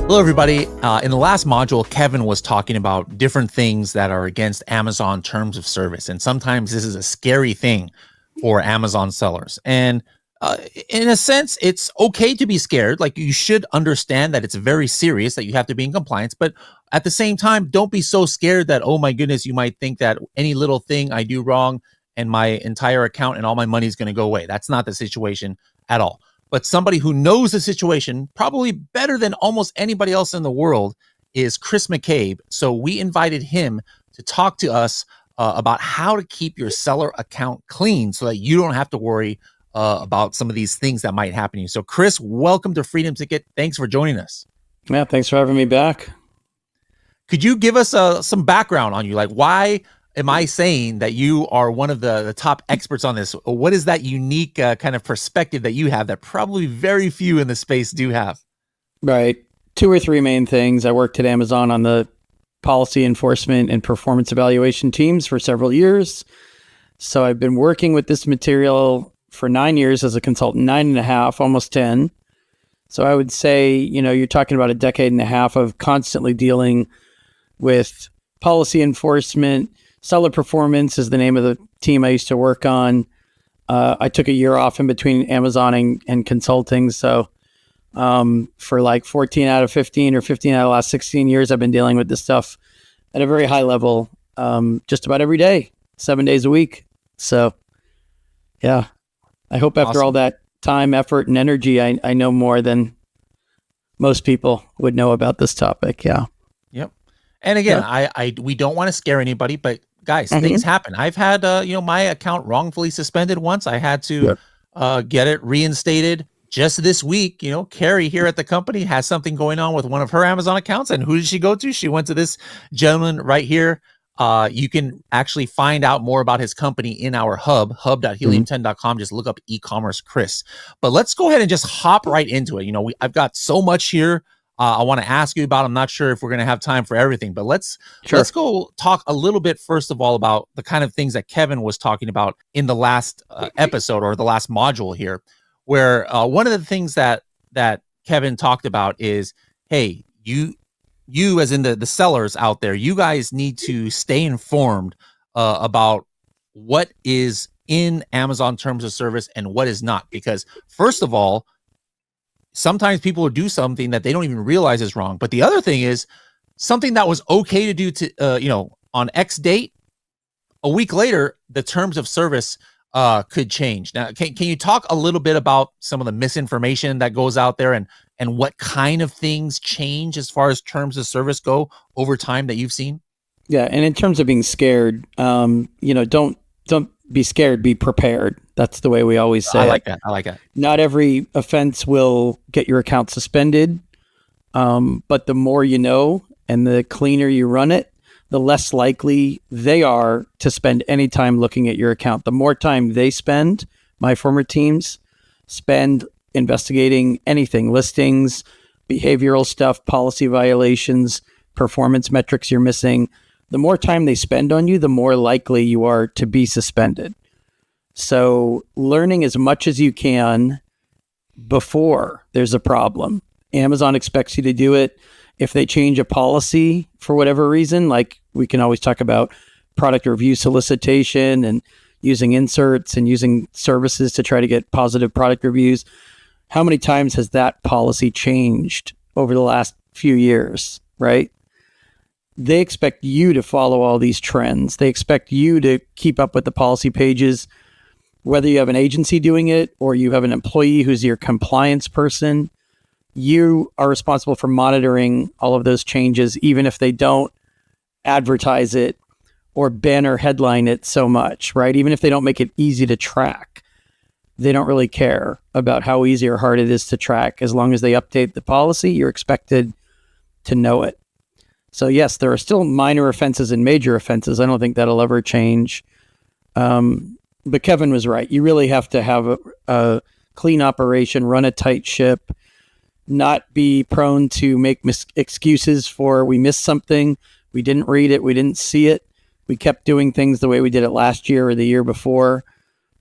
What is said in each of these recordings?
Hello, everybody. In the last module, Kevin was talking about different things that are against Amazon terms of service. And sometimes this is a scary thing for Amazon sellers. And in a sense, it's okay to be scared. Like, you should understand that it's very serious, that you have to be in compliance. But at the same time, don't be so scared that, oh my goodness, you might think that any little thing I do wrong and my entire account and all my money is going to go away. That's not the situation at all. But somebody who knows the situation probably better than almost anybody else in the world is Chris McCabe. So we invited him to talk to us about how to keep your seller account clean so that you don't have to worry about some of these things that might happen to you. So Chris, welcome to Freedom Ticket. Thanks for joining us. Yeah, thanks for having me back. Could you give us some background on you? Like, why am I saying that you are one of the top experts on this? What is that unique kind of perspective that you have that probably very few in the space do have? Right. 2 or 3 main things. I worked at Amazon on the policy enforcement and performance evaluation teams for several years. So I've been working with this material for 9 years as a consultant, 9.5, almost 10. So I would say, you're talking about a decade and a half of constantly dealing with policy enforcement. Seller Performance is the name of the team I used to work on. I took a year off in between Amazon and consulting. So for like 14 out of 15 or 15 out of the last 16 years, I've been dealing with this stuff at a very high level, just about every day, 7 days a week. So yeah, I hope after all that time, effort, and energy, I know more than most people would know about this topic. Yeah. Yep. And again, we don't want to scare anybody, but guys, things happen. I've had, my account wrongfully suspended once. I had to get it reinstated just this week. Carrie here at the company has something going on with one of her Amazon accounts. And who did she go to? She went to this gentleman right here. You can actually find out more about his company in our hub.helium10.com. Just look up e-commerce Chris. But let's go ahead and just hop right into it. I've got so much here I want to ask you about. I'm not sure if we're going to have time for everything, but let's go talk a little bit first of all about the kind of things that Kevin was talking about in the last episode or the last module here, where one of the things that Kevin talked about is, hey, you as in the sellers out there, you guys need to stay informed about what is in Amazon terms of service and what is not. Because first of all, sometimes people will do something that they don't even realize is wrong. But the other thing is something that was okay to do to, on X date, a week later, the terms of service could change. Now, can you talk a little bit about some of the misinformation that goes out there and what kind of things change as far as terms of service go over time that you've seen? Yeah. And in terms of being scared, don't be scared, be prepared. That's the way we always say it. I like that. Not every offense will get your account suspended. But the more you know and the cleaner you run it, the less likely they are to spend any time looking at your account. The more time they spend, my former teams spend investigating anything, listings, behavioral stuff, policy violations, performance metrics you're missing. The more time they spend on you, the more likely you are to be suspended. So learning as much as you can before there's a problem. Amazon expects you to do it. If they change a policy for whatever reason, like we can always talk about product review solicitation and using inserts and using services to try to get positive product reviews. How many times has that policy changed over the last few years, right? They expect you to follow all these trends. They expect you to keep up with the policy pages, whether you have an agency doing it or you have an employee who's your compliance person. You are responsible for monitoring all of those changes, even if they don't advertise it or banner headline it so much, right? Even if they don't make it easy to track, they don't really care about how easy or hard it is to track. As long as they update the policy, you're expected to know it. So yes, there are still minor offenses and major offenses. I don't think that'll ever change. But Kevin was right. You really have to have a clean operation, run a tight ship, not be prone to make excuses for we missed something, we didn't read it, we didn't see it. We kept doing things the way we did it last year or the year before.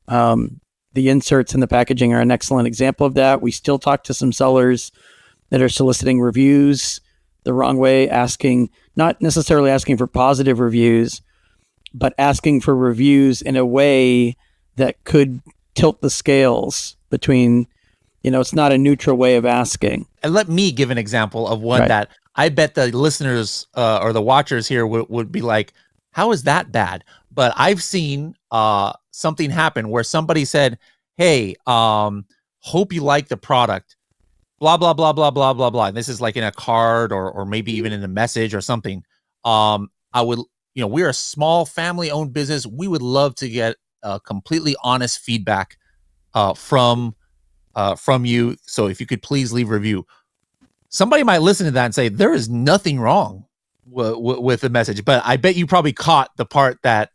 The inserts and the packaging are an excellent example of that. We still talk to some sellers that are soliciting reviews the wrong way, not necessarily asking for positive reviews, but asking for reviews in a way that could tilt the scales between, it's not a neutral way of asking. And let me give an example of one that I bet the listeners or the watchers here would be like, how is that bad? But I've seen something happen where somebody said, hey, hope you like the product, blah, blah, blah, blah, blah, blah, blah. And this is like in a card or maybe even in a message or something. We're a small family-owned business. We would love to get completely honest feedback from you. So if you could please leave a review. Somebody might listen to that and say, there is nothing wrong with the message. But I bet you probably caught the part that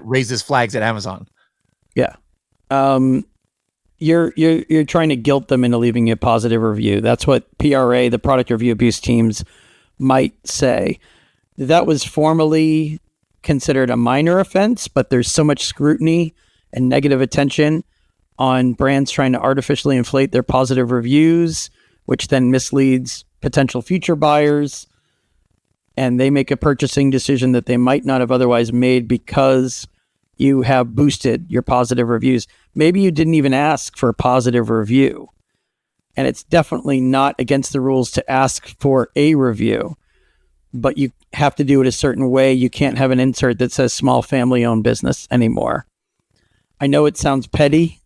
raises flags at Amazon. Yeah. You're trying to guilt them into leaving a positive review. That's what PRA, the product review abuse teams, might say. That was formally considered a minor offense, but there's so much scrutiny and negative attention on brands trying to artificially inflate their positive reviews, which then misleads potential future buyers, and they make a purchasing decision that they might not have otherwise made because you have boosted your positive reviews. Maybe you didn't even ask for a positive review, and it's definitely not against the rules to ask for a review, but you have to do it a certain way. You can't have an insert that says small family-owned business anymore. I know it sounds petty.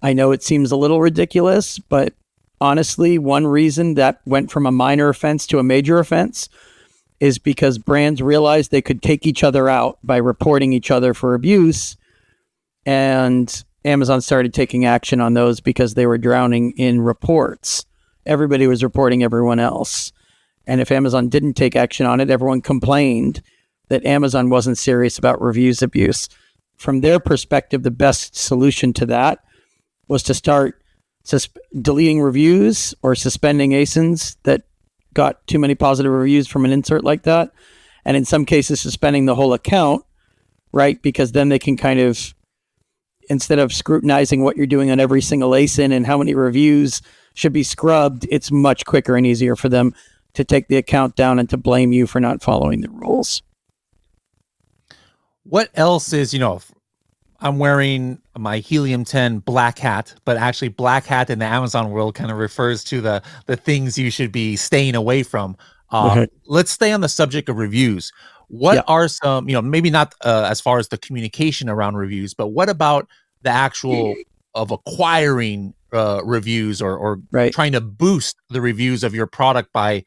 I know it seems a little ridiculous, but honestly, one reason that went from a minor offense to a major offense is because brands realized they could take each other out by reporting each other for abuse, and Amazon started taking action on those because they were drowning in reports. Everybody was reporting everyone else. And if Amazon didn't take action on it, everyone complained that Amazon wasn't serious about reviews abuse. From their perspective, the best solution to that was to start deleting reviews or suspending ASINs that got too many positive reviews from an insert like that. And in some cases, suspending the whole account, right? Because then they can kind of, instead of scrutinizing what you're doing on every single ASIN and how many reviews should be scrubbed, it's much quicker and easier for them to take the account down and to blame you for not following the rules. What else is, I'm wearing my Helium-10 black hat, but actually black hat in the Amazon world kind of refers to the things you should be staying away from. Let's stay on the subject of reviews. What are some, maybe not as far as the communication around reviews, but what about the actual of acquiring reviews or trying to boost the reviews of your product by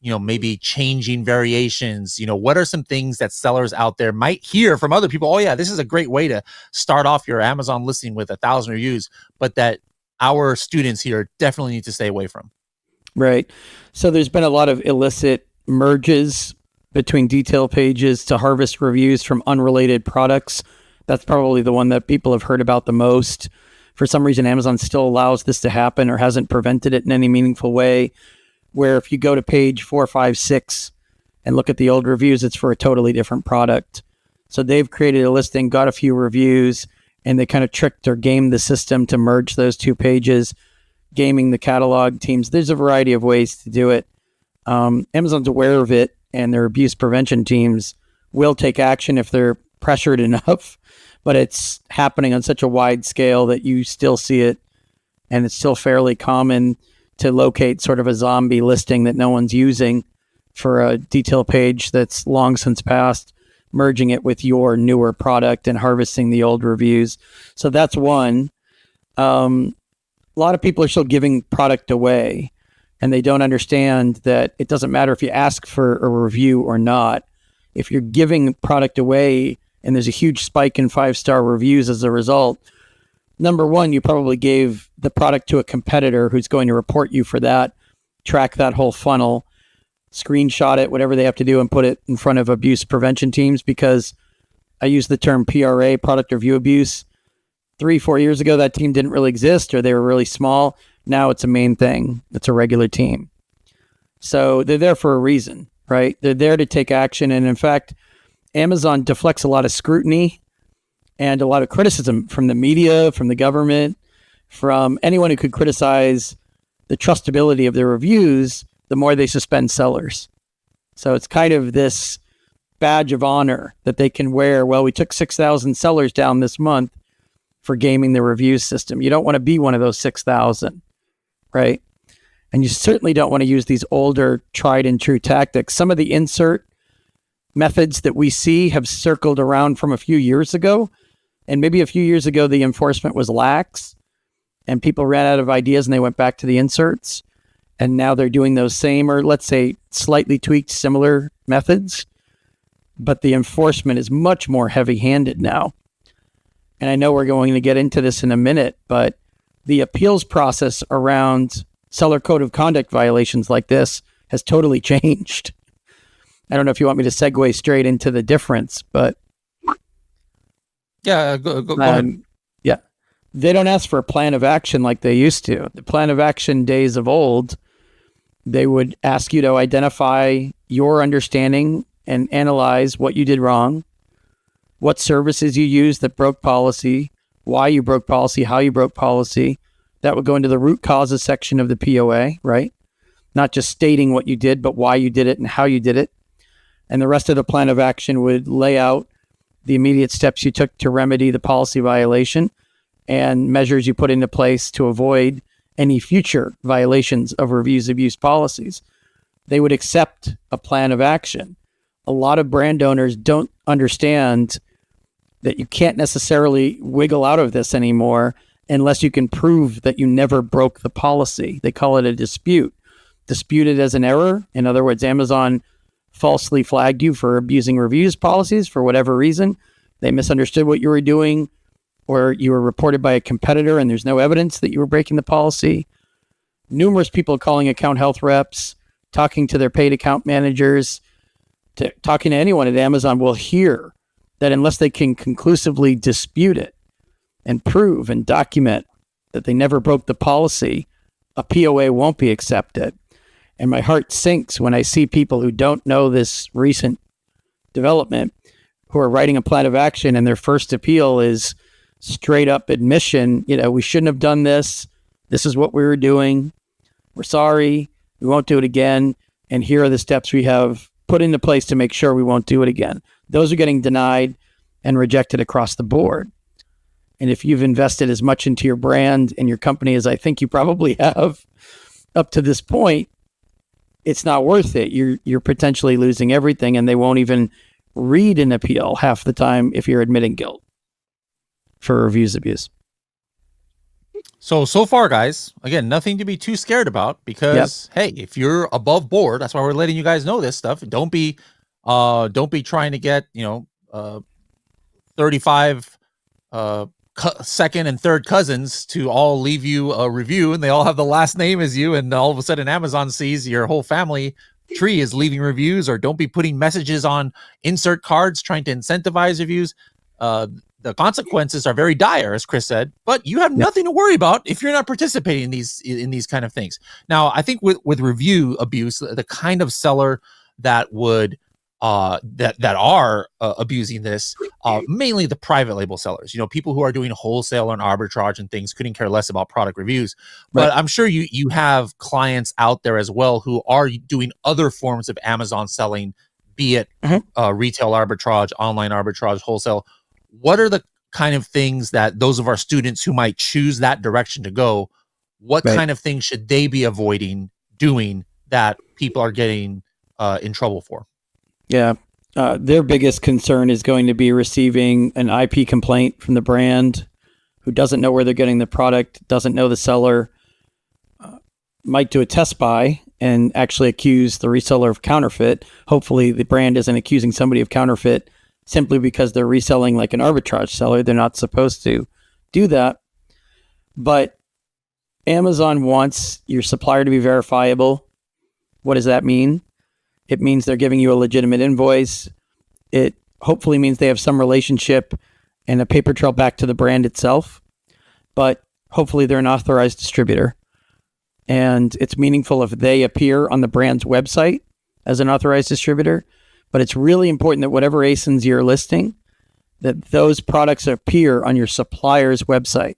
maybe changing variations? What are some things that sellers out there might hear from other people? Oh yeah, this is a great way to start off your Amazon listing with 1,000 reviews, but that our students here definitely need to stay away from. Right. So there's been a lot of illicit merges between detail pages to harvest reviews from unrelated products. That's probably the one that people have heard about the most. For some reason, Amazon still allows this to happen or hasn't prevented it in any meaningful way, where if you go to page 4, 5, 6 and look at the old reviews, it's for a totally different product. So they've created a listing, got a few reviews, and they kind of tricked or gamed the system to merge those two pages, gaming the catalog teams. There's a variety of ways to do it. Amazon's aware of it, and their abuse prevention teams will take action if they're pressured enough, but it's happening on such a wide scale that you still see it, and it's still fairly common to locate sort of a zombie listing that no one's using for a detail page that's long since passed, merging it with your newer product and harvesting the old reviews. So that's one. A lot of people are still giving product away, and they don't understand that it doesn't matter if you ask for a review or not. If you're giving product away and there's a huge spike in 5-star reviews as a result, number one, you probably gave the product to a competitor who's going to report you for that, track that whole funnel, screenshot it, whatever they have to do, and put it in front of abuse prevention teams, because I use the term PRA, product review abuse. 3-4 years ago, that team didn't really exist, or they were really small. Now it's a main thing. It's a regular team. So they're there for a reason, right? They're there to take action. And in fact, Amazon deflects a lot of scrutiny and a lot of criticism from the media, from the government, from anyone who could criticize the trustability of the reviews, the more they suspend sellers. So it's kind of this badge of honor that they can wear. Well, we took 6,000 sellers down this month for gaming the review system. You don't want to be one of those 6,000, right? And you certainly don't want to use these older tried and true tactics. Some of the insert methods that we see have circled around from a few years ago. And maybe a few years ago, the enforcement was lax and people ran out of ideas and they went back to the inserts. And now they're doing those same, or let's say slightly tweaked similar methods. But the enforcement is much more heavy-handed now. And I know we're going to get into this in a minute, but the appeals process around seller code of conduct violations like this has totally changed. I don't know if you want me to segue straight into the difference, but yeah, go ahead. Yeah, they don't ask for a plan of action like they used to. The plan of action days of old, they would ask you to identify your understanding and analyze what you did wrong, what services you used that broke policy, why you broke policy, how you broke policy. That would go into the root causes section of the POA, right? Not just stating what you did, but why you did it and how you did it. And the rest of the plan of action would lay out the immediate steps you took to remedy the policy violation and measures you put into place to avoid any future violations of reviews abuse policies. They would accept a plan of action. A lot of brand owners don't understand that you can't necessarily wiggle out of this anymore unless you can prove that you never broke the policy. They call it a dispute. Disputed as an error. In other words, Amazon falsely flagged you for abusing reviews policies for whatever reason. They misunderstood what you were doing, or you were reported by a competitor and there's no evidence that you were breaking the policy. Numerous people calling account health reps, talking to their paid account managers, talking to anyone at Amazon will hear that unless they can conclusively dispute it and prove and document that they never broke the policy, a POA won't be accepted. And my heart sinks when I see people who don't know this recent development who are writing a plan of action and their first appeal is straight up admission, we shouldn't have done this. This is what we were doing. We're sorry. We won't do it again. And here are the steps we have put into place to make sure we won't do it again. Those are getting denied and rejected across the board. And if you've invested as much into your brand and your company as I think you probably have up to this point, it's not worth it. You're potentially losing everything, and they won't even read an appeal half the time if you're admitting guilt for reviews abuse. So far, guys, again, nothing to be too scared about because, hey, if you're above board, that's why we're letting you guys know this stuff. Don't be trying to get, 35 second and third cousins to all leave you a review and they all have the last name as you. And all of a sudden Amazon sees your whole family tree is leaving reviews, or don't be putting messages on insert cards trying to incentivize reviews. The consequences are very dire, as Chris said, but you have nothing to worry about if you're not participating in these kind of things. Now, I think with review abuse, the kind of seller that would that are abusing this, mainly the private label sellers, people who are doing wholesale and arbitrage and things, couldn't care less about product reviews. But right. I'm sure you have clients out there as well who are doing other forms of Amazon selling, be it retail arbitrage, online arbitrage, wholesale. What are the kind of things that those of our students who might choose that direction to go, what kind of things should they be avoiding doing that people are getting in trouble for? Yeah. Their biggest concern is going to be receiving an IP complaint from the brand who doesn't know where they're getting the product, doesn't know the seller, might do a test buy and actually accuse the reseller of counterfeit. Hopefully the brand isn't accusing somebody of counterfeit simply because they're reselling like an arbitrage seller. They're not supposed to do that. But Amazon wants your supplier to be verifiable. What does that mean? It means they're giving you a legitimate invoice. It hopefully means they have some relationship and a paper trail back to the brand itself. But hopefully they're an authorized distributor. And it's meaningful if they appear on the brand's website as an authorized distributor. But it's really important that whatever ASINs you're listing, that those products appear on your supplier's website.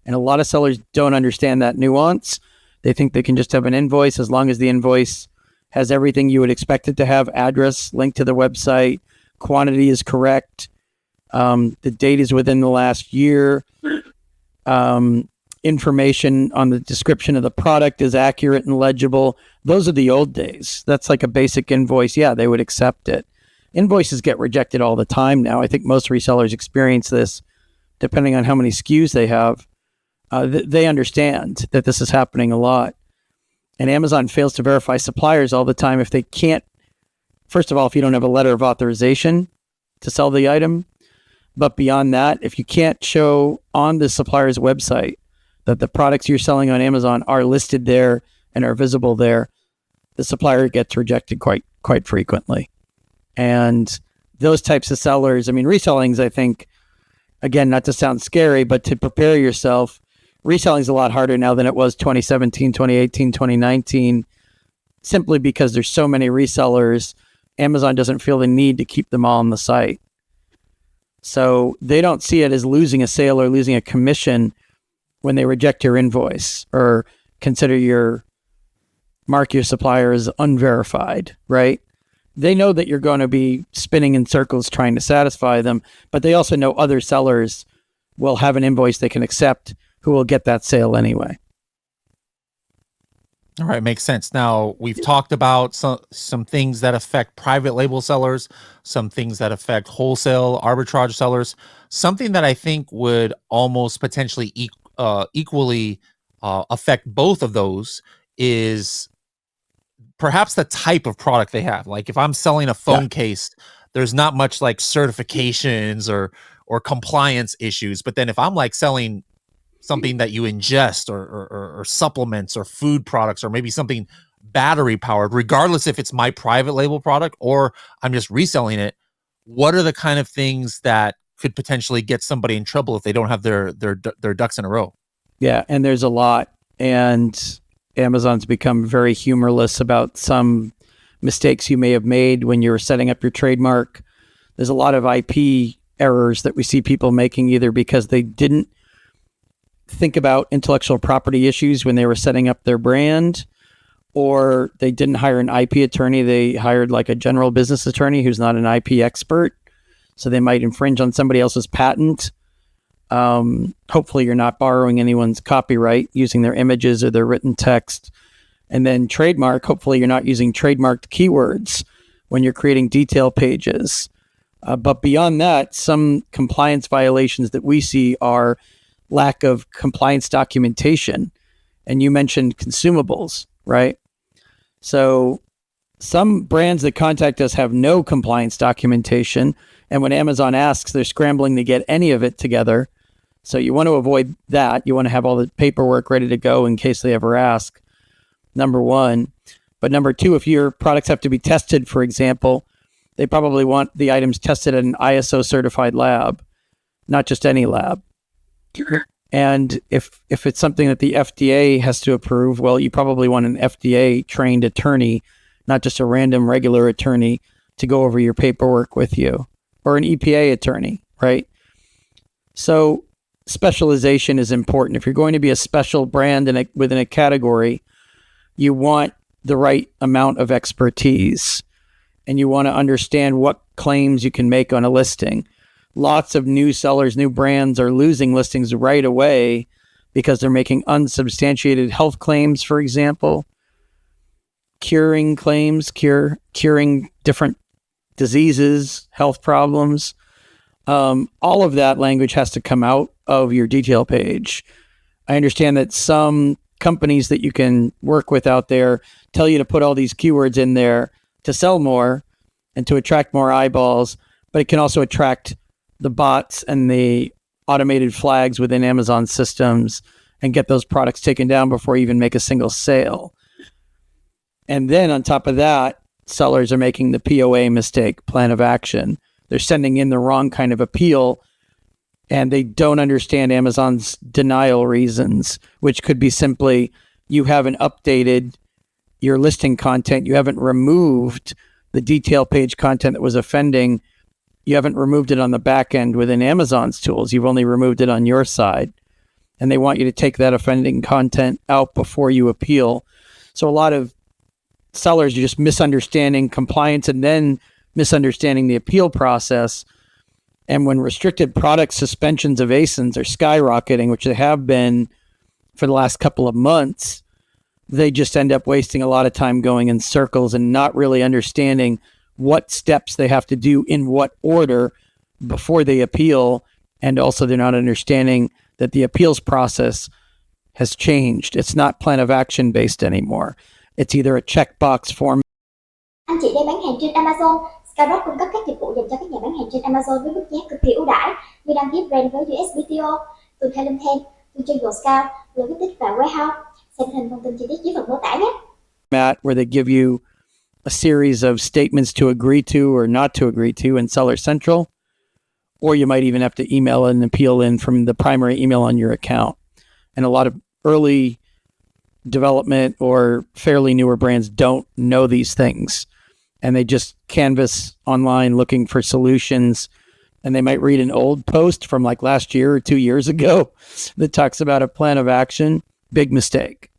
And a lot of sellers don't understand that nuance. They think they can just have an invoice as long as the invoice has everything you would expect it to have: address, link to the website, quantity is correct, the date is within the last year, information on the description of the product is accurate and legible. Those are the old days. That's like a basic invoice. Yeah, they would accept it. Invoices get rejected all the time now. I think most resellers experience this, depending on how many SKUs they have. They understand that this is happening a lot. And Amazon fails to verify suppliers all the time if they can't. First of all, if you don't have a letter of authorization to sell the item. But beyond that, if you can't show on the supplier's website that the products you're selling on Amazon are listed there and are visible there, the supplier gets rejected quite frequently. And those types of sellers, I mean, reselling's, I think, again, not to sound scary, but to prepare yourself, reselling's a lot harder now than it was 2017, 2018, 2019, simply because there's so many resellers. Amazon doesn't feel the need to keep them all on the site. So they don't see it as losing a sale or losing a commission when they reject your invoice or mark your supplier as unverified, right? They know that you're going to be spinning in circles trying to satisfy them, but they also know other sellers will have an invoice they can accept who will get that sale anyway. All right, makes sense. Now, we've talked about some things that affect private label sellers, some things that affect wholesale arbitrage sellers. Something that I think would almost potentially equally affect both of those is perhaps the type of product they have. Like if I'm selling a phone case, there's not much like certifications or compliance issues. But then if I'm like selling something that you ingest or supplements or food products or maybe something battery powered, regardless if it's my private label product or I'm just reselling it, what are the kind of things that could potentially get somebody in trouble if they don't have their ducks in a row? Yeah, and there's a lot. And Amazon's become very humorless about some mistakes you may have made when you were setting up your trademark. There's a lot of IP errors that we see people making either because they didn't think about intellectual property issues when they were setting up their brand, or they didn't hire an IP attorney. They hired like a general business attorney who's not an IP expert. So they might infringe on somebody else's patent. Hopefully you're not borrowing anyone's copyright using their images or their written text. And then trademark, hopefully you're not using trademarked keywords when you're creating detail pages. But beyond that, some compliance violations that we see are lack of compliance documentation. And you mentioned consumables, right? So some brands that contact us have no compliance documentation. And when Amazon asks, they're scrambling to get any of it together. So you want to avoid that. You want to have all the paperwork ready to go in case they ever ask, number one. But number two, if your products have to be tested, for example, they probably want the items tested at an ISO certified lab, not just any lab. And if it's something that the FDA has to approve, well, you probably want an FDA trained attorney, not just a random regular attorney, to go over your paperwork with you, or an EPA attorney, right? So specialization is important. If you're going to be a special brand within a category, you want the right amount of expertise, and you want to understand what claims you can make on a listing. Lots of new sellers, new brands are losing listings right away because they're making unsubstantiated health claims, for example, curing claims, curing different diseases, health problems. All of that language has to come out of your detail page. I understand that some companies that you can work with out there tell you to put all these keywords in there to sell more and to attract more eyeballs, but it can also attract the bots and the automated flags within Amazon systems and get those products taken down before you even make a single sale. And then on top of that, sellers are making the POA mistake, plan of action. They're sending in the wrong kind of appeal, and they don't understand Amazon's denial reasons, which could be simply you haven't updated your listing content. You haven't removed the detail page content that was offending. You haven't removed it on the back end within Amazon's tools. You've only removed it on your side. and they want you to take that offending content out before you appeal. So a lot of sellers are just misunderstanding compliance and then misunderstanding the appeal process. And when restricted product suspensions of ASINs are skyrocketing, which they have been for the last couple of months, they just end up wasting a lot of time going in circles and not really understanding what steps they have to do in what order before they appeal. And also they're not understanding that the appeals process has changed. It's not plan of action based anymore. It's either a checkbox form. Anh chị đang bán hàng trên Amazon. Skyrock cung cấp các dịch vụ dành cho các nhà bán hàng trên Amazon với mức giá cực kỳ ưu đãi như đăng ký brand với USPTO, từ Helen Ten, từ Trịnh Scout, Logistics và Warehouse. Xem hình thông tin chi tiết dưới phần mô tả nhé. Where they give you a series of statements to agree to or not to agree to in Seller Central, or you might even have to email an appeal in from the primary email on your account. And a lot of early development or fairly newer brands don't know these things, and they just canvas online looking for solutions, and they might read an old post from like last year or 2 years ago that talks about a plan of action. Big mistake.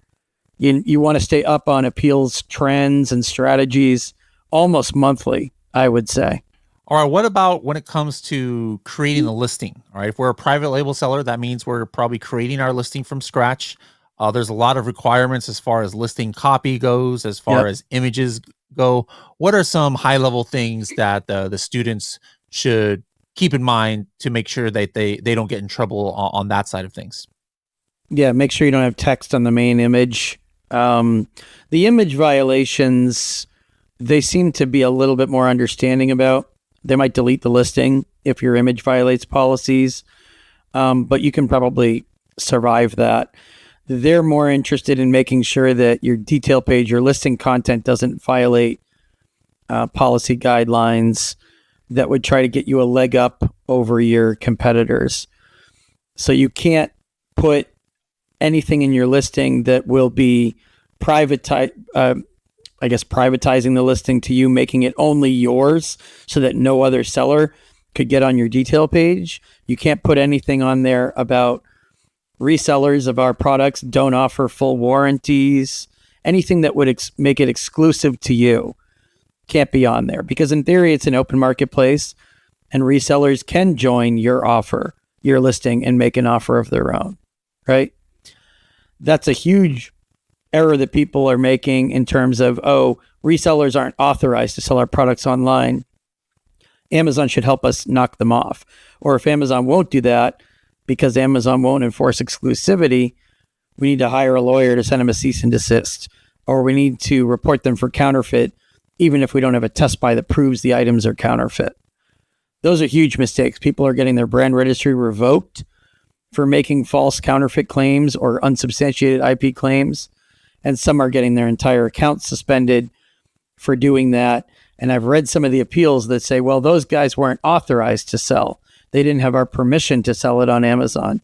You want to stay up on appeals trends and strategies almost monthly, I would say. All right, what about when it comes to creating the listing? All right, if we're a private label seller, that means we're probably creating our listing from scratch. There's a lot of requirements as far as listing copy goes, as far as images go. What are some high-level things that the students should keep in mind to make sure that they don't get in trouble on that side of things? Yeah, make sure you don't have text on the main image. The image violations, they seem to be a little bit more understanding about. They might delete the listing if your image violates policies, but you can probably survive that. They're more interested in making sure that your detail page, your listing content doesn't violate policy guidelines that would try to get you a leg up over your competitors. So you can't put anything in your listing that will be privatizing the listing to you, making it only yours so that no other seller could get on your detail page. You can't put anything on there about resellers of our products don't offer full warranties. Anything that would make it exclusive to you can't be on there, because in theory it's an open marketplace and resellers can join your offer, your listing, and make an offer of their own, right? That's a huge error that people are making in terms of, resellers aren't authorized to sell our products online. Amazon should help us knock them off. Or if Amazon won't do that, because Amazon won't enforce exclusivity, we need to hire a lawyer to send them a cease and desist, or we need to report them for counterfeit, even if we don't have a test buy that proves the items are counterfeit. Those are huge mistakes. People are getting their brand registry revoked for making false counterfeit claims or unsubstantiated IP claims, and some are getting their entire account suspended for doing that. And I've read some of the appeals that say, well, those guys weren't authorized to sell. They didn't have our permission to sell it on Amazon.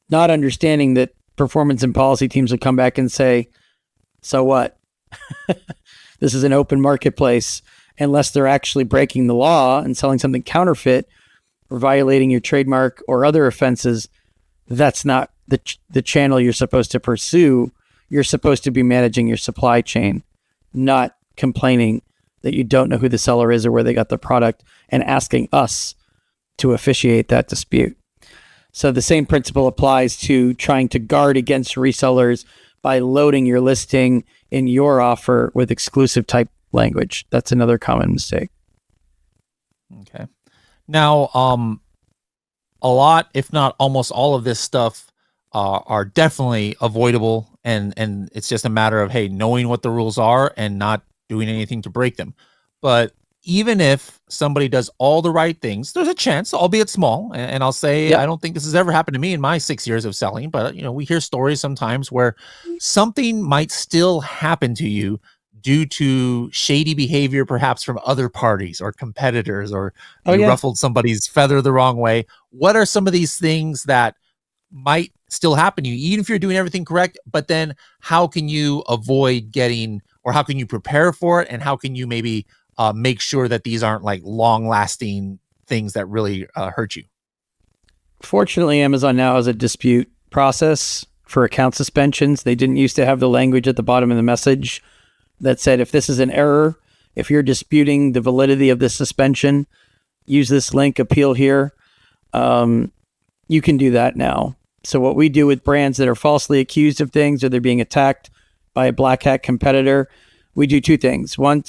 Not understanding that performance and policy teams would come back and say, so what? This is an open marketplace. Unless they're actually breaking the law and selling something counterfeit or violating your trademark or other offenses, that's not the channel you're supposed to pursue. You're supposed to be managing your supply chain, not complaining that you don't know who the seller is or where they got the product and asking us to officiate that dispute. So the same principle applies to trying to guard against resellers by loading your listing in your offer with exclusive type language. That's another common mistake. Okay. Now, a lot, if not almost all of this stuff are definitely avoidable. And it's just a matter of, hey, knowing what the rules are and not doing anything to break them. But even if somebody does all the right things, there's a chance, albeit small. And I'll say, I don't think this has ever happened to me in my 6 years of selling, but we hear stories sometimes where something might still happen to you due to shady behavior, perhaps from other parties or competitors, or you ruffled somebody's feather the wrong way. What are some of these things that might still happen to you, even if you're doing everything correct? But then how can you avoid getting, or how can you prepare for it? And how can you maybe make sure that these aren't like long lasting things that really hurt you? Fortunately, Amazon now has a dispute process for account suspensions. They didn't used to have the language at the bottom of the message that said, if this is an error, if you're disputing the validity of the suspension, use this link, appeal here. You can do that now. So what we do with brands that are falsely accused of things, or they're being attacked by a black hat competitor, we do two things. One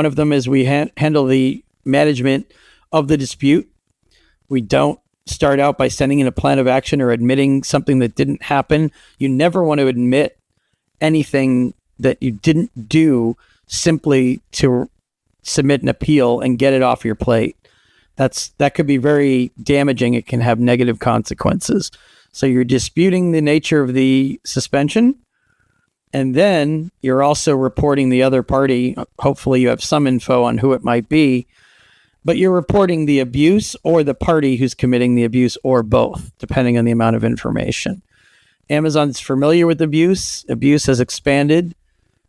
of them is we handle the management of the dispute. We don't start out by sending in a plan of action or admitting something that didn't happen. You never want to admit anything that you didn't do simply to submit an appeal and get it off your plate. That could be very damaging. It can have negative consequences. So you're disputing the nature of the suspension, and then you're also reporting the other party. Hopefully you have some info on who it might be, but you're reporting the abuse or the party who's committing the abuse, or both, depending on the amount of information. Amazon's familiar with abuse. Abuse has expanded.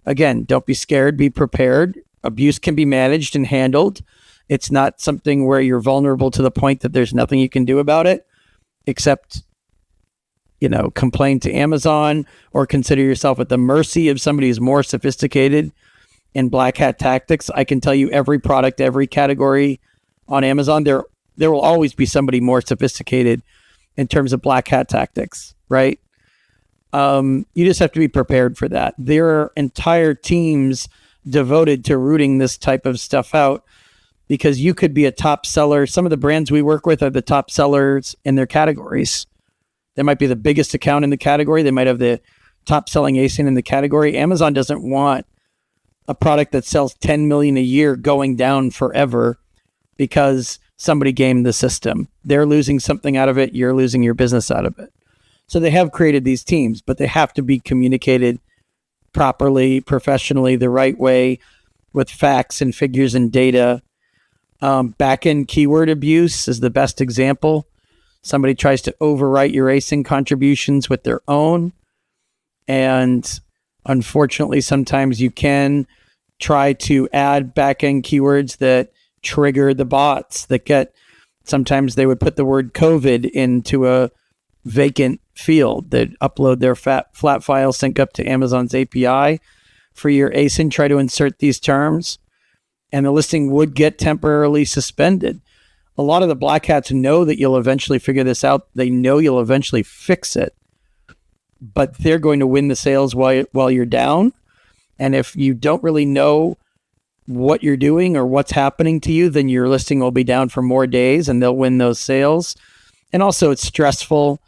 Again, don't be scared, be prepared. Abuse can be managed and handled. It's not something where you're vulnerable to the point that there's nothing you can do about it, except, complain to Amazon or consider yourself at the mercy of somebody who's more sophisticated in black hat tactics. I can tell you every product, every category on Amazon, there will always be somebody more sophisticated in terms of black hat tactics, right? You just have to be prepared for that. There are entire teams devoted to rooting this type of stuff out, because you could be a top seller. Some of the brands we work with are the top sellers in their categories. They might be the biggest account in the category. They might have the top selling ASIN in the category. Amazon doesn't want a product that sells 10 million a year going down forever because somebody gamed the system. They're losing something out of it. You're losing your business out of it. So they have created these teams, but they have to be communicated properly, professionally, the right way, with facts and figures and data. Back-end keyword abuse is the best example. Somebody tries to overwrite your ASIN contributions with their own. And unfortunately, sometimes you can try to add back-end keywords that trigger the bots sometimes they would put the word COVID into a vacant field. They'd upload their flat file, sync up to Amazon's API for your ASIN, try to insert these terms, and the listing would get temporarily suspended. A lot of the black hats know that you'll eventually figure this out. They know you'll eventually fix it, but they're going to win the sales while you're down. And if you don't really know what you're doing or what's happening to you, then your listing will be down for more days and they'll win those sales. And also it's stressful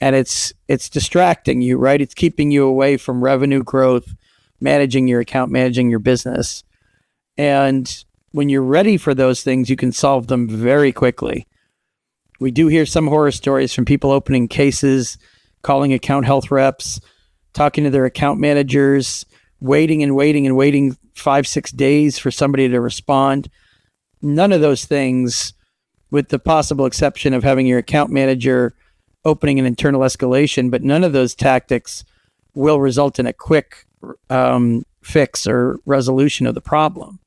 and it's distracting you, right? It's keeping you away from revenue growth, managing your account, managing your business. And when you're ready for those things, you can solve them very quickly. We do hear some horror stories from people opening cases, calling account health reps, talking to their account managers, waiting 5-6 days for somebody to respond. None of those things, with the possible exception of having your account manager opening an internal escalation, but none of those tactics will result in a quick fix or resolution of the problem.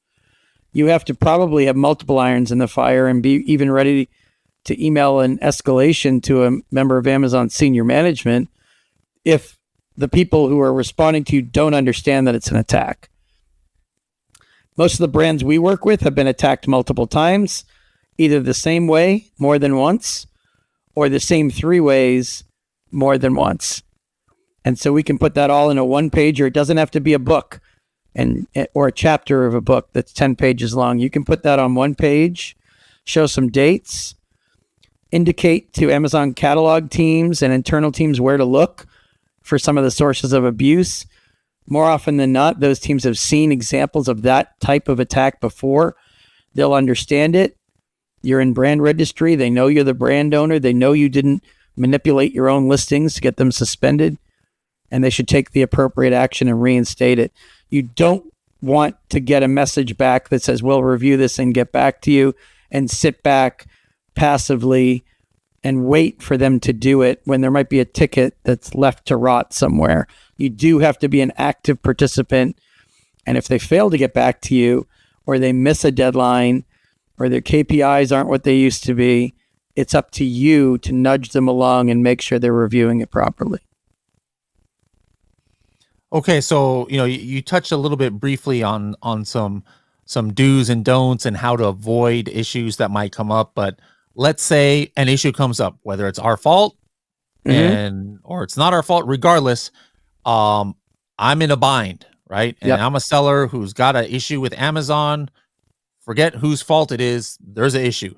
You have to probably have multiple irons in the fire and be even ready to email an escalation to a member of Amazon senior management if the people who are responding to you don't understand that it's an attack. Most of the brands we work with have been attacked multiple times, either the same way more than once or the same 3 ways more than once. And so we can put that all in a one page, or it doesn't have to be a book or a chapter of a book that's 10 pages long. You can put that on one page, show some dates, indicate to Amazon catalog teams and internal teams where to look for some of the sources of abuse. More often than not, those teams have seen examples of that type of attack before. They'll understand it. You're in brand registry. They know you're the brand owner. They know you didn't manipulate your own listings to get them suspended, and they should take the appropriate action and reinstate it. You don't want to get a message back that says, we'll review this and get back to you, and sit back passively and wait for them to do it when there might be a ticket that's left to rot somewhere. You do have to be an active participant. And if they fail to get back to you, or they miss a deadline, or their KPIs aren't what they used to be, it's up to you to nudge them along and make sure they're reviewing it properly. Okay, so you touched a little bit briefly on some do's and don'ts and how to avoid issues that might come up. But let's say an issue comes up, whether it's our fault or it's not our fault. Regardless, I'm in a bind, right? And I'm a seller who's got an issue with Amazon. Forget whose fault it is. There's an issue.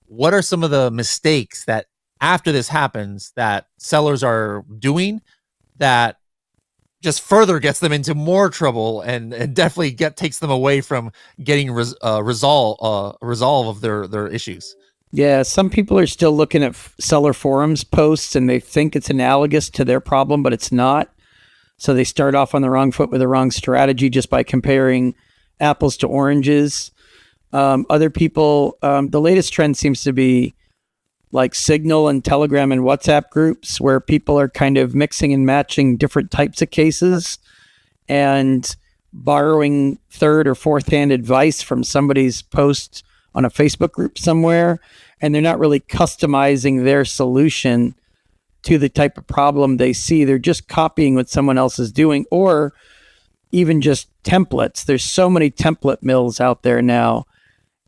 What are some of the mistakes that after this happens that sellers are doing that just further gets them into more trouble and definitely takes them away from getting resolve of their issues? Yeah, some people are still looking at seller forums posts and they think it's analogous to their problem, but it's not. So they start off on the wrong foot with the wrong strategy just by comparing apples to oranges. Other people, the latest trend seems to be like Signal and Telegram and WhatsApp groups where people are kind of mixing and matching different types of cases and borrowing third or fourth hand advice from somebody's post on a Facebook group somewhere. And they're not really customizing their solution to the type of problem they see. They're just copying what someone else is doing, or even just templates. There's so many template mills out there now,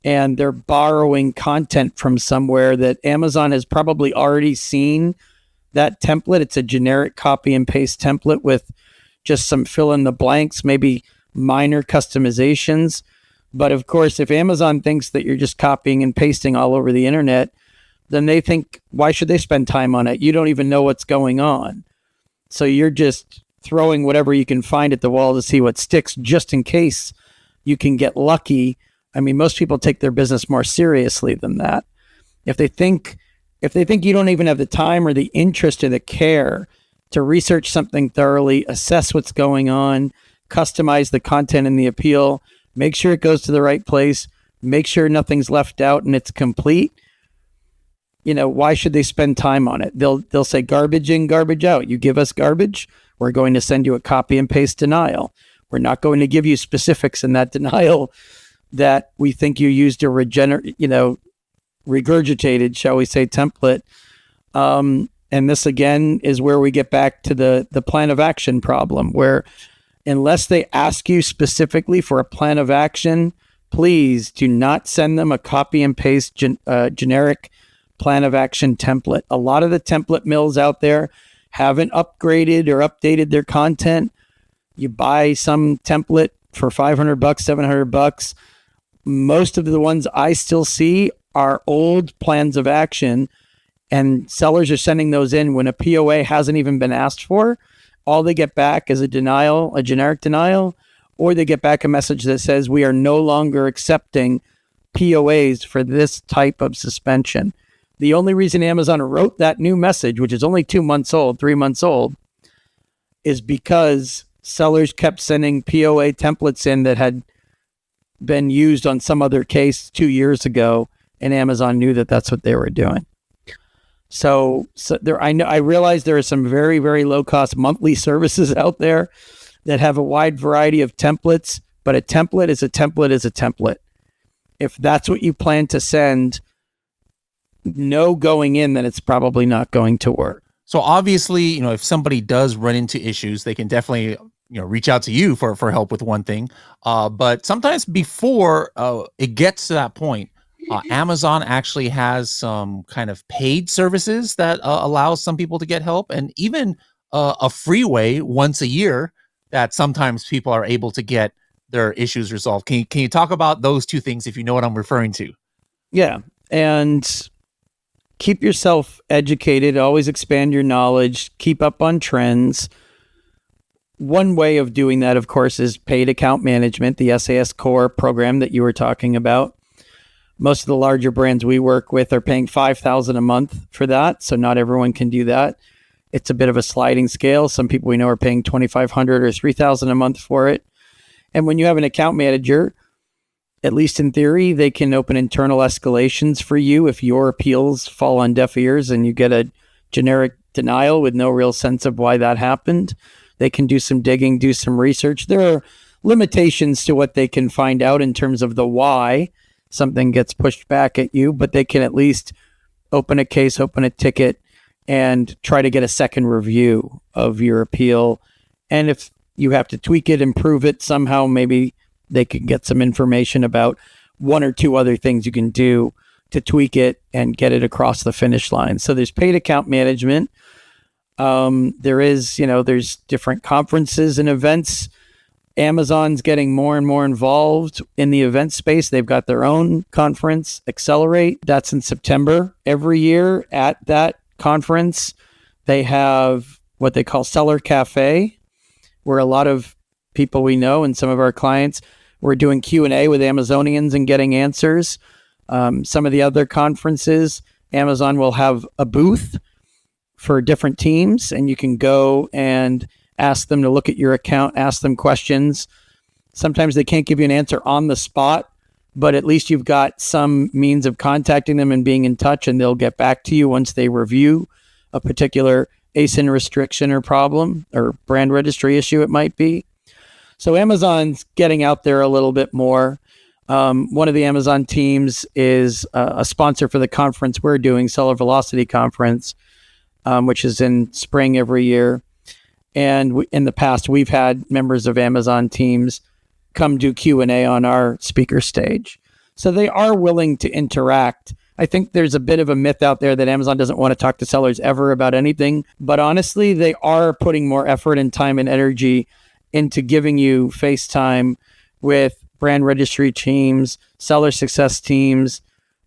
and they're borrowing content from somewhere that Amazon has probably already seen that template. It's a generic copy and paste template with just some fill in the blanks, maybe minor customizations. But of course, if Amazon thinks that you're just copying and pasting all over the internet, then they think, why should they spend time on it? You don't even know what's going on. So you're just throwing whatever you can find at the wall to see what sticks, just in case you can get lucky. I mean, most people take their business more seriously than that. If they think you don't even have the time or the interest or the care to research something thoroughly, assess what's going on, customize the content and the appeal, make sure it goes to the right place, make sure nothing's left out and it's complete, why should they spend time on it? They'll say garbage in, garbage out. You give us garbage, we're going to send you a copy and paste denial. We're not going to give you specifics in that denial that we think you used a regurgitated, shall we say, template. And this again is where we get back to the plan of action problem, where unless they ask you specifically for a plan of action, please do not send them a copy and paste generic plan of action template. A lot of the template mills out there haven't upgraded or updated their content. You buy some template for $500, $700. Most of the ones I still see are old plans of action, and sellers are sending those in when a POA hasn't even been asked for. All they get back is a denial, a generic denial, or they get back a message that says we are no longer accepting POAs for this type of suspension. The only reason Amazon wrote that new message, which is only 2 months old, 3 months old, is because sellers kept sending POA templates in that had been used on some other case 2 years ago, and Amazon knew that that's what they were doing. So there, I realize there are some very, very low cost monthly services out there that have a wide variety of templates, but a template is a template is a template. If that's what you plan to send, know going in that it's probably not going to work. So obviously, if somebody does run into issues, they can definitely, reach out to you for help with one thing. But sometimes before it gets to that point, Amazon actually has some kind of paid services that allows some people to get help, and even a free way once a year that sometimes people are able to get their issues resolved. Can you talk about those two things if you know what I'm referring to? Yeah, and keep yourself educated, always expand your knowledge, keep up on trends. One way of doing that, of course, is paid account management, the SAS Core program that you were talking about. Most of the larger brands we work with are paying $5,000 a month for that, so not everyone can do that. It's a bit of a sliding scale. Some people we know are paying $2,500 or $3,000 a month for it. And when you have an account manager, at least in theory, they can open internal escalations for you if your appeals fall on deaf ears and you get a generic denial with no real sense of why that happened. They can do some digging, do some research. There are limitations to what they can find out in terms of the why something gets pushed back at you, but they can at least open a case, open a ticket, and try to get a second review of your appeal. And if you have to tweak it, improve it somehow, maybe they could get some information about one or two other things you can do to tweak it and get it across the finish line. So there's paid account management. There's different conferences and events. Amazon's getting more and more involved in the event space. They've got their own conference, Accelerate. That's in September. Every year at that conference, they have what they call Seller Cafe, where a lot of people we know and some of our clients were doing Q&A with Amazonians and getting answers. Some of the other conferences, Amazon will have a booth for different teams, and you can go and ask them to look at your account, ask them questions. Sometimes they can't give you an answer on the spot, but at least you've got some means of contacting them and being in touch, and they'll get back to you once they review a particular ASIN restriction or problem or brand registry issue it might be. So Amazon's getting out there a little bit more. One of the Amazon teams is a sponsor for the conference we're doing, Seller Velocity Conference, which is in spring every year. And in the past, we've had members of Amazon teams come do Q&A on our speaker stage. So they are willing to interact. I think there's a bit of a myth out there that Amazon doesn't want to talk to sellers ever about anything. But honestly, they are putting more effort and time and energy into giving you FaceTime with brand registry teams, seller success teams,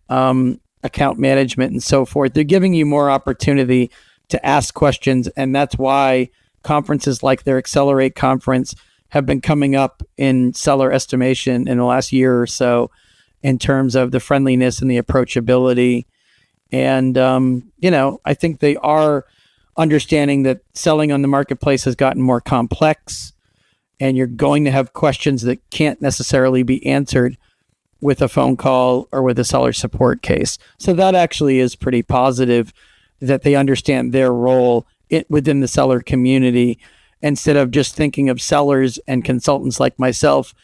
account management, and so forth. They're giving you more opportunity to ask questions. And that's why conferences like their Accelerate conference have been coming up in seller estimation in the last year or so in terms of the friendliness and the approachability. And, I think they are understanding that selling on the marketplace has gotten more complex, and you're going to have questions that can't necessarily be answered with a phone call or with a seller support case. So that actually is pretty positive that they understand their role within the seller community, instead of just thinking of sellers and consultants like myself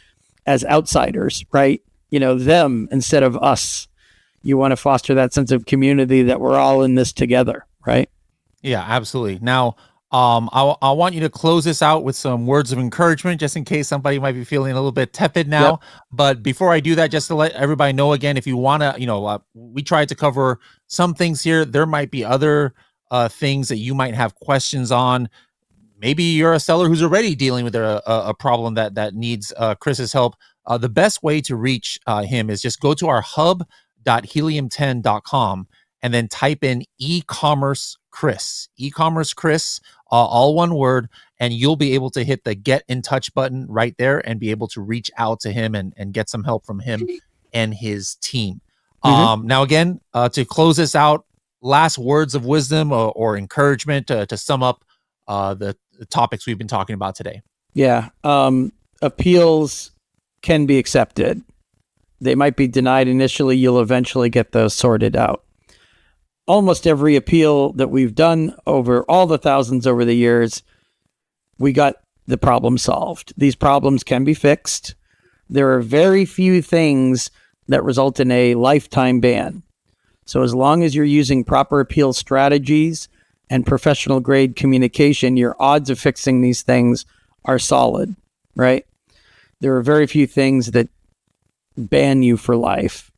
as outsiders, right? Them instead of us. You want to foster that sense of community that we're all in this together, right? Yeah, absolutely. Now, I want you to close this out with some words of encouragement, just in case somebody might be feeling a little bit tepid now. Yep. But before I do that, just to let everybody know again, if you want to, we tried to cover some things here. There might be other things that you might have questions on. Maybe you're a seller who's already dealing with a problem that needs Chris's help. The best way to reach him is just go to our hub.helium10.com and then type in e-commerce Chris, all one word, and you'll be able to hit the get in touch button right there and be able to reach out to him and get some help from him and his team. Mm-hmm. Now, again, to close this out, last words of wisdom or encouragement to sum up the topics we've been talking about today. Yeah. Appeals can be accepted. They might be denied initially. You'll eventually get those sorted out. Almost every appeal that we've done over all the thousands over the years, we got the problem solved. These problems can be fixed. There are very few things that result in a lifetime ban. So as long as you're using proper appeal strategies and professional grade communication, your odds of fixing these things are solid, right? There are very few things that ban you for life.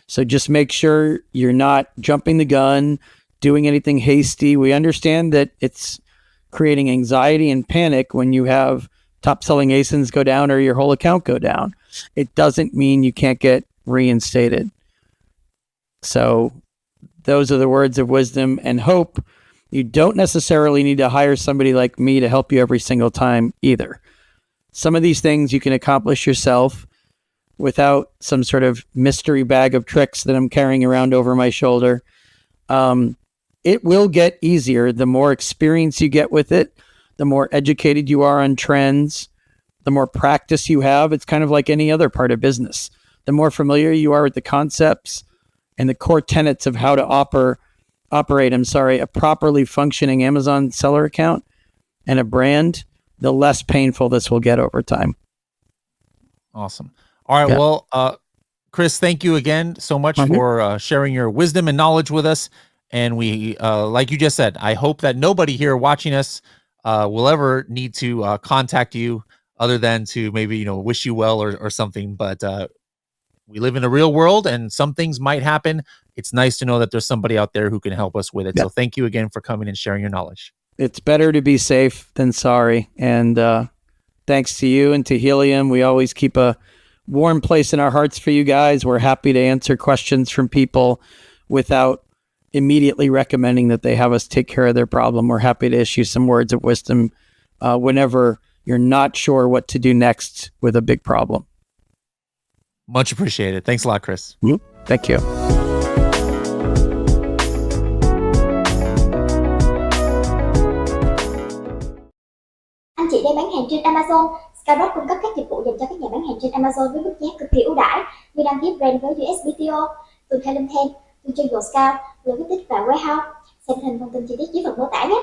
So just make sure you're not jumping the gun, doing anything hasty. We understand that it's creating anxiety and panic when you have top selling ASINs go down or your whole account go down. It doesn't mean you can't get reinstated. So those are the words of wisdom and hope. You don't necessarily need to hire somebody like me to help you every single time either. Some of these things you can accomplish yourself without some sort of mystery bag of tricks that I'm carrying around over my shoulder. It will get easier. The more experience you get with it, the more educated you are on trends, the more practice you have. It's kind of like any other part of business. The more familiar you are with the concepts and the core tenets of how to operate a properly functioning Amazon seller account and a brand, the less painful this will get over time. Awesome. All right. Yeah. Well, Chris, thank you again so much for sharing your wisdom and knowledge with us. And we, like you just said, I hope that nobody here watching us will ever need to contact you other than to maybe, wish you well or something. But we live in a real world and some things might happen. It's nice to know that there's somebody out there who can help us with it. So thank you again for coming and sharing your knowledge. It's better to be safe than sorry. And thanks to you and to Helium. We always keep a warm place in our hearts for you guys. We're happy to answer questions from people without immediately recommending that they have us take care of their problem. We're happy to issue some words of wisdom whenever you're not sure what to do next with a big problem. Much appreciated. Thanks a lot, Chris. Thank you. Anh chị đang bán hàng trên Amazon. Skybox cung cấp các dịch vụ dành cho các nhà bán hàng trên Amazon với mức giá cực kỳ ưu đãi như đăng ký brand với USPTO, từ thay lên thêm, từ cho Go Scout, logistics và warehouse. Xem thêm thông tin chi tiết dưới phần mô tả nhé.